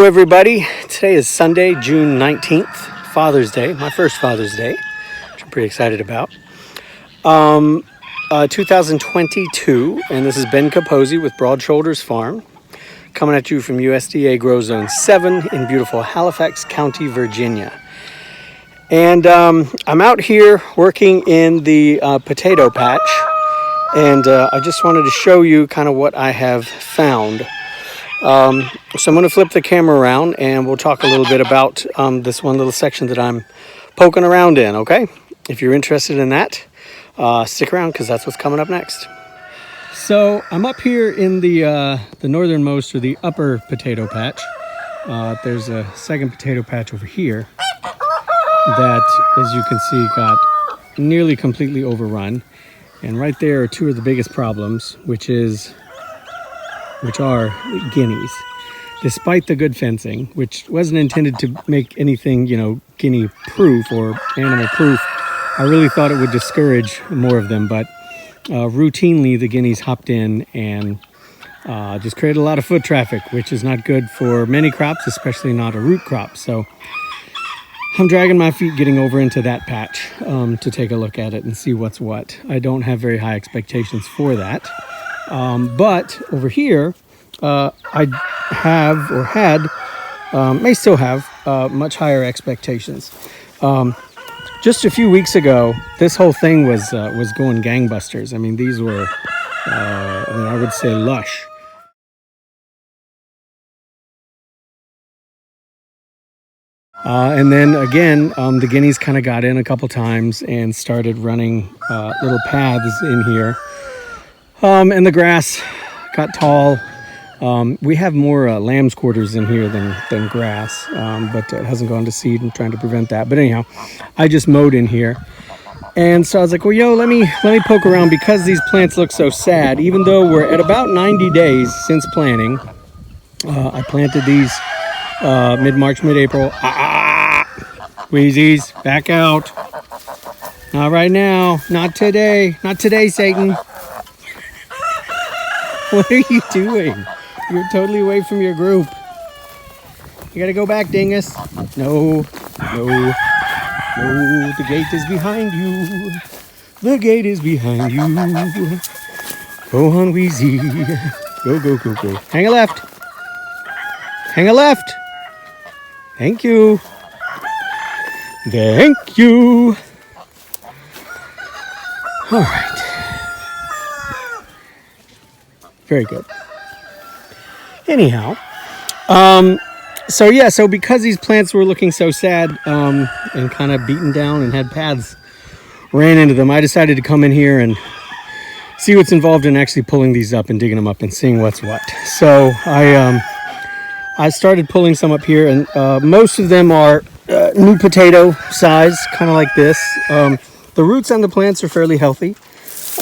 Hello everybody, today is Sunday, June 19th, Father's Day, my first Father's Day, which I'm pretty excited about. 2022, and this is Ben Capozzi with Broad Shoulders Farm, coming at you from USDA Grow Zone 7 in beautiful Halifax County, Virginia. And I'm out here working in the potato patch, and I just wanted to show you kind of what I have found. So I'm going to flip the camera around and we'll talk a little bit about this one little section that I'm poking around in, okay? If you're interested in that, stick around because that's what's coming up next. So I'm up here in the northernmost or the upper potato patch. There's a second potato patch over here that, as you can see, got nearly completely overrun. And right there are two of the biggest problems, which are guineas. Despite the good fencing, which wasn't intended to make anything, guinea proof or animal proof, I really thought it would discourage more of them, but routinely the guineas hopped in and just created a lot of foot traffic, which is not good for many crops, especially not a root crop. So I'm dragging my feet getting over into that patch to take a look at it and see what's what. I don't have very high expectations for that. But over here, I have or had, may still have, much higher expectations. Just a few weeks ago, this whole thing was going gangbusters. I mean, these were, I would say, lush. And then again, the guineas kind of got in a couple times and started running little paths in here. And the grass got tall. We have more lamb's quarters in here than grass, but it hasn't gone to seed. I'm trying to prevent that. But anyhow, I just mowed in here. And so I was like, well, let me poke around because these plants look so sad. Even though we're at about 90 days since planting. I planted these mid-March, mid-April. Wheezies, back out. Not right now. Not today. Not today, Satan. What are you doing? You're totally away from your group. You gotta go back, dingus. No. The gate is behind you. The gate is behind you. Go on, Wheezy. Go. Hang a left. Hang a left. Thank you. Thank you. All right. Very good. Anyhow, so because these plants were looking so sad and kind of beaten down and had paths ran into them, I decided to come in here and see what's involved in actually pulling these up and digging them up and seeing what's what. So I started pulling some up here, and most of them are new potato size, kind of like this. The roots on the plants are fairly healthy,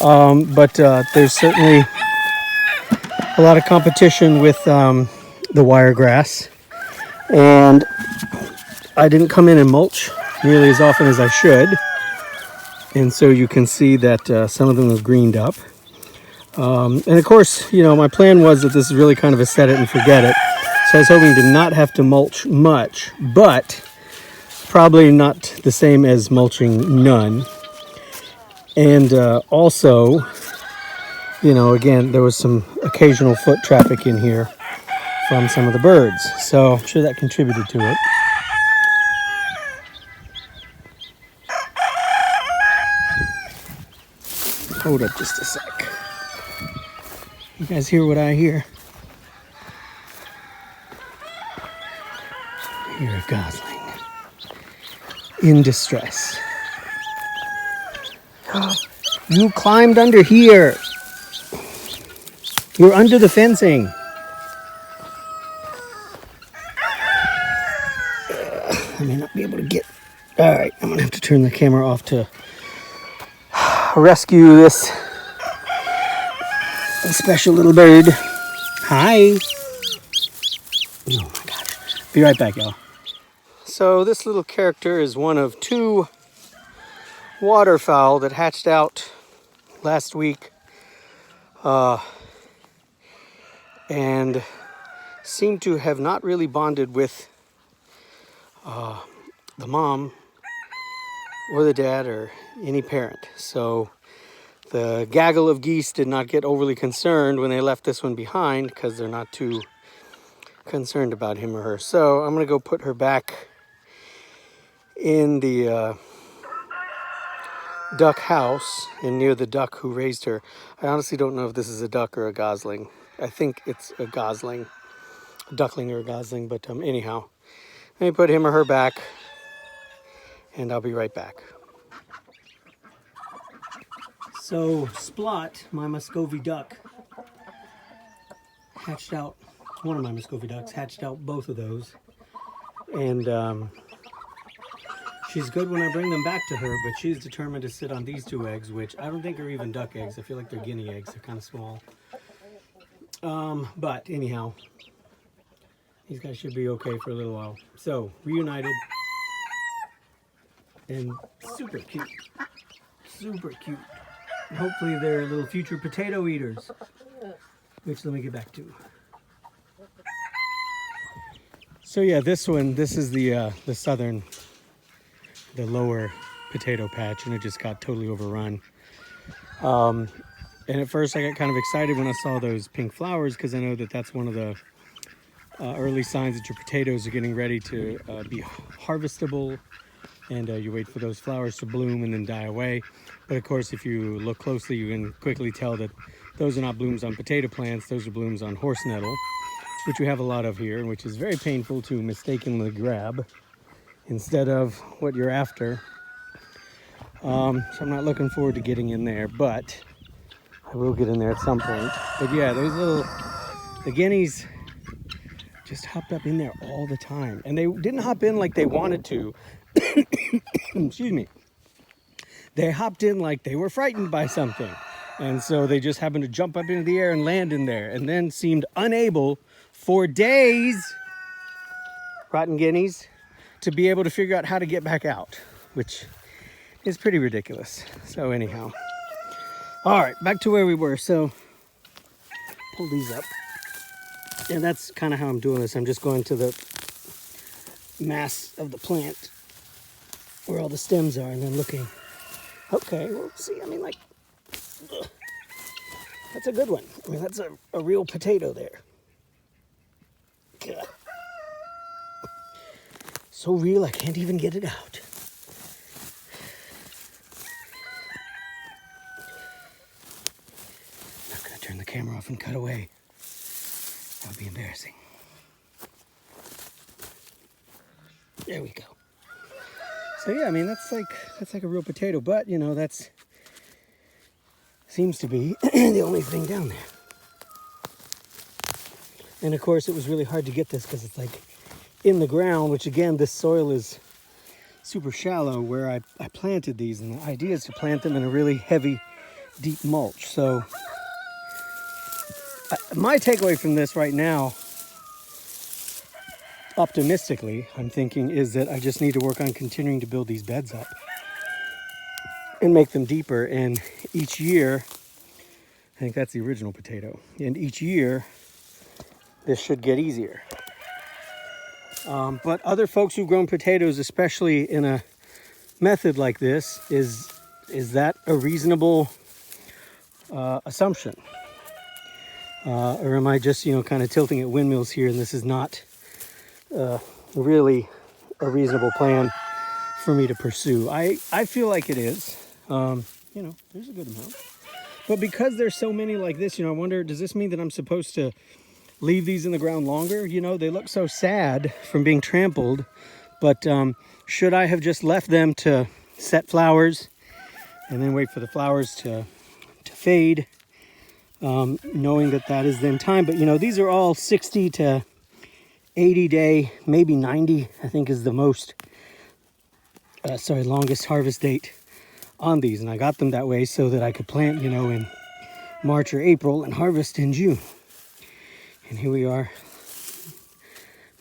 but there's certainly a lot of competition with the wiregrass, and I didn't come in and mulch nearly as often as I should, and so you can see that some of them have greened up. And of course, my plan was that this is really kind of a set it and forget it, so I was hoping to not have to mulch much, but probably not the same as mulching none. And also, again, there was some occasional foot traffic in here from some of the birds. So I'm sure that contributed to it. Hold up just a sec. You guys hear what I hear? I hear a gosling in distress. You climbed under here. You're under the fencing. I may not be able to get... All right, I'm going to have to turn the camera off to rescue this special little bird. Hi. Oh my gosh. Be right back, y'all. So this little character is one of two waterfowl that hatched out last week. And seem to have not really bonded with the mom or the dad or any parent. So the gaggle of geese did not get overly concerned when they left this one behind because they're not too concerned about him or her. So I'm going to go put her back in the duck house and near the duck who raised her. I honestly don't know if this is a duck or a gosling. I think it's a gosling, a duckling or a gosling, but anyhow, let me put him or her back and I'll be right back. So Splot, my Muscovy duck, hatched out, one of my Muscovy ducks hatched out both of those, and she's good when I bring them back to her, but she's determined to sit on these 2 eggs, which I don't think are even duck eggs. I feel like they're guinea eggs. They're kind of small. But anyhow, these guys should be okay for a little while. So, reunited. And super cute. Super cute. And hopefully they're little future potato eaters. Which let me get back to. So yeah, this is the southern, the lower potato patch, and it just got totally overrun. And at first I got kind of excited when I saw those pink flowers because I know that that's one of the early signs that your potatoes are getting ready to be harvestable, and you wait for those flowers to bloom and then die away. But of course, if you look closely, you can quickly tell that those are not blooms on potato plants, those are blooms on horse nettle, which we have a lot of here, which is very painful to mistakenly grab instead of what you're after. So I'm not looking forward to getting in there, but I will get in there at some point. But yeah, the guineas just hopped up in there all the time. And they didn't hop in like they wanted to. Excuse me. They hopped in like they were frightened by something. And so they just happened to jump up into the air and land in there, and then seemed unable for days, rotten guineas, to be able to figure out how to get back out, which is pretty ridiculous. So anyhow, all right, back to where we were. So pull these up, and that's kind of how I'm doing this. I'm just going to the mass of the plant where all the stems are, and then looking. Okay, well, see, I mean, like, ugh, that's a good one. I mean, that's a real potato there. God. So real, I can't even get it out. I'm not gonna turn the camera off and cut away. That would be embarrassing. There we go. So yeah, I mean, that's like a real potato, but you know, that's seems to be the only thing down there. And of course, it was really hard to get this because it's like in the ground, which again, this soil is super shallow where I planted these, and the idea is to plant them in a really heavy, deep mulch. So my takeaway from this right now, optimistically, I'm thinking, is that I just need to work on continuing to build these beds up and make them deeper. And each year, I think that's the original potato, and each year this should get easier. But other folks who've grown potatoes, especially in a method like this, is that a reasonable assumption? Or am I just, kind of tilting at windmills here, and this is not really a reasonable plan for me to pursue? I feel like it is. There's a good amount. But because there's so many like this, I wonder, does this mean that I'm supposed to leave these in the ground longer? They look so sad from being trampled, but should I have just left them to set flowers and then wait for the flowers to fade, knowing that is then time? But these are all 60 to 80 day, maybe 90, I think is the longest harvest date on these. And I got them that way so that I could plant, in March or April and harvest in June. And here we are,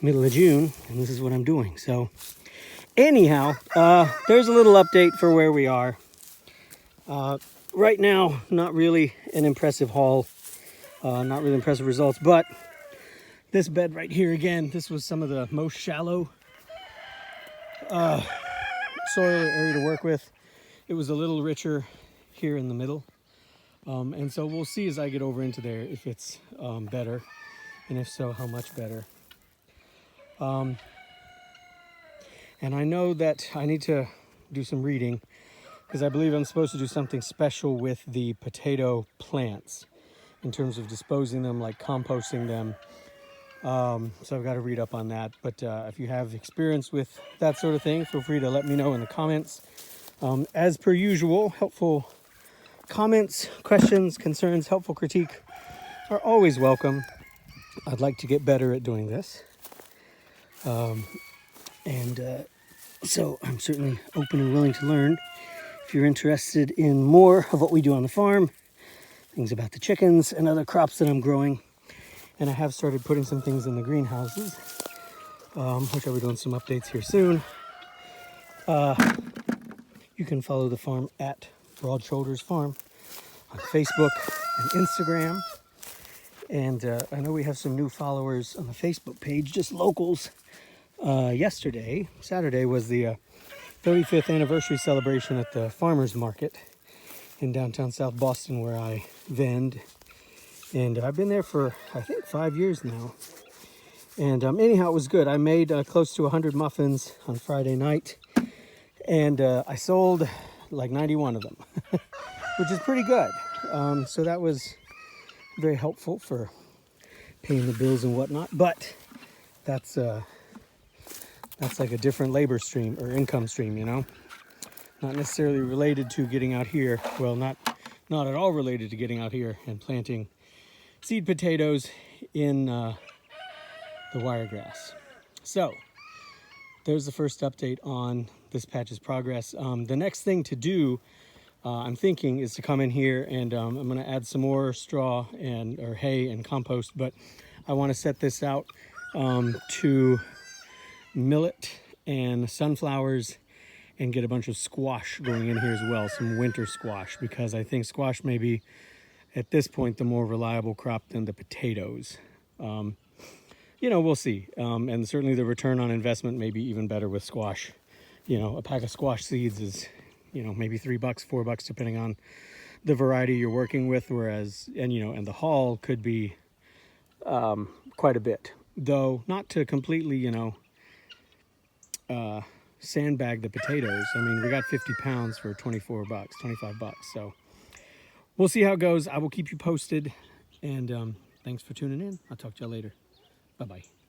middle of June, and this is what I'm doing. So anyhow, there's a little update for where we are. Right now, not really an impressive haul, not really impressive results, but This bed right here, again, this was some of the most shallow soil area to work with. It was a little richer here in the middle. And so we'll see as I get over into there if it's better, and if so, how much better. And I know that I need to do some reading because I believe I'm supposed to do something special with the potato plants in terms of disposing them, like composting them. So I've got to read up on that. But if you have experience with that sort of thing, feel free to let me know in the comments. As per usual, helpful comments, questions, concerns, helpful critique are always welcome. I'd like to get better at doing this. So I'm certainly open and willing to learn. If you're interested in more of what we do on the farm, things about the chickens and other crops that I'm growing, and I have started putting some things in the greenhouses, which I'll be doing some updates here soon. You can follow the farm at Broad Shoulders Farm on Facebook and Instagram. And I know we have some new followers on the Facebook page, just locals. Yesterday, Saturday, was the 35th anniversary celebration at the farmers market in downtown South Boston, where I vend. And I've been there for, I think, 5 years now. And anyhow, it was good. I made close to 100 muffins on Friday night. And I sold like 91 of them, which is pretty good. So that was very helpful for paying the bills and whatnot. But that's like a different labor stream or income stream, you know? Not necessarily related to getting out here. Well, not at all related to getting out here and planting seed potatoes in the wiregrass. So there's the first update on this patch's progress. The next thing to do, I'm thinking, is to come in here and I'm going to add some more straw or hay and compost, but I want to set this out to millet and sunflowers and get a bunch of squash going in here as well, some winter squash, because I think squash may be, at this point, the more reliable crop than the potatoes. You know, we'll see. And certainly the return on investment may be even better with squash. You know, a pack of squash seeds is, you know, maybe $3, $4, depending on the variety you're working with. Whereas, and the haul could be quite a bit, though not to completely, sandbag the potatoes. I mean, we got 50 pounds for $24, $25. So we'll see how it goes. I will keep you posted. And thanks for tuning in. I'll talk to you later. Bye-bye.